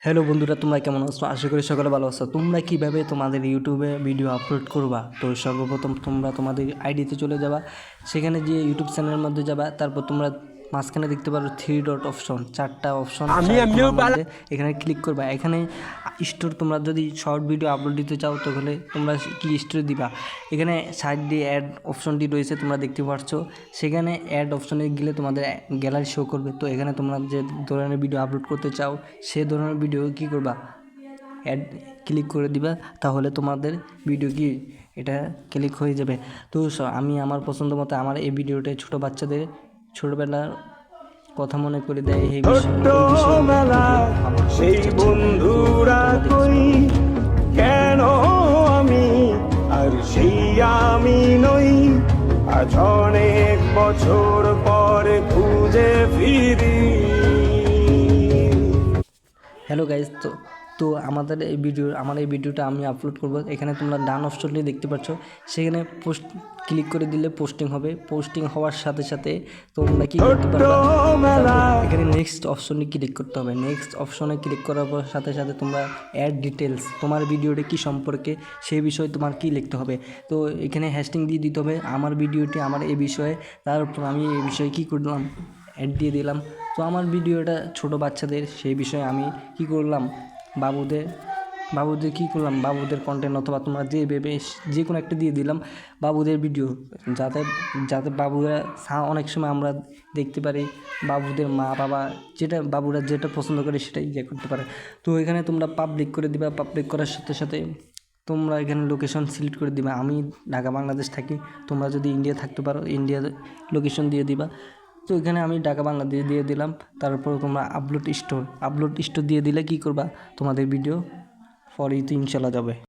Hello বন্ধুরা, তোমরা কেমন আছো? আশা করি সকলে ভালো আছো। তোমরা কিভাবে তোমাদের ইউটিউবে ভিডিও আপলোড করবা? তো সর্বপ্রথম তোমরা তোমাদের আইডিতে চলে যাবা, সেখানে যে ইউটিউব চ্যানেলের মধ্যে যাবা, তারপর তোমরা মাঝখানে দেখতে পারো 3 ডট অপশন, 4টা অপশন মধ্যে এখানে ক্লিক করবা। এখানে স্টোর, তোমরা যদি শর্ট ভিডিও আপলোড দিতে চাও তাহলে তোমরা কি স্টোর দিবা। এখানে সাইড দিয়ে অ্যাড অপশনটি রয়েছে, তোমরা দেখতে পাচ্ছ। সেখানে অ্যাড অপশনে গেলে তোমাদের গ্যালারি শো করবে। তো এখানে তোমরা যে ধরনের ভিডিও আপলোড করতে চাও সে ধরনের ভিডিও কী করবা, অ্যাড ক্লিক করে দিবা, তাহলে তোমাদের ভিডিও কি এটা ক্লিক হয়ে যাবে। তো আমি আমার পছন্দ মতো আমার এই ভিডিওটা ছোটো বাচ্চাদের ছোটোবেলার কথা মনে করে দেয় এই সেই বন্ধুরা কই, কেন আমি আর সেই আমি নই, আজ অনেক বছর পরে খুঁজে ফিরি। হ্যালো গাইজ, তো আমার এই ভিডিওটা আমি আপলোড করব। এখানে তোমরা ডান অপশনটি দেখতে পাচ্ছ, সেখানে পোস্ট ক্লিক করে দিলে পোস্টিং হবে। পোস্টিং হওয়ার সাথে সাথে তোমরা কি করতে পারবা, এখানে নেক্সট অপশনে ক্লিক করতে হবে। নেক্সট অপশনে ক্লিক করার পর সাথে সাথে তোমরা অ্যাড ডিটেলস, তোমার ভিডিওটি কী সম্পর্কে সেই বিষয়ে তোমার কি লিখতে হবে। তো এখানে হ্যাশট্যাগ দিয়ে দিতে হবে আমার ভিডিওটি আমার এই বিষয়ে। তারপর আমি এই বিষয়ে কী করলাম, অ্যাড দিয়ে দিলাম। তো আমার ভিডিওটা ছোটো বাচ্চাদের, সেই বিষয়ে আমি কি করলাম, বাবুদের কী করলাম, বাবুদের কন্টেন্ট, অথবা তোমরা যে কোনো একটা দিয়ে দিলাম বাবুদের ভিডিও, যাতে বাবুরা অনেক সময় আমরা দেখতে পারি বাবুদের মা বাবা বাবুরা যেটা পছন্দ করে সেটাই করতে পারে। তো এখানে তোমরা পাবলিক করে দিবা। পাবলিক করার সাথে সাথে তোমরা এখানে লোকেশন সিলেক্ট করে দিবা। আমি ঢাকা বাংলাদেশ থাকি, তোমরা যদি ইন্ডিয়া থাকতে পারো ইন্ডিয়া লোকেশন দিয়ে দিবা। তো এখানে আমি ঢাকা বাংলাদেশ দিয়ে দিলাম। তারপর তোমরা আপলোড স্টোর দিয়ে দিলে কী করবা, তোমাদের ভিডিও ফর ইউতে ইনশাল্লাহ যাবে।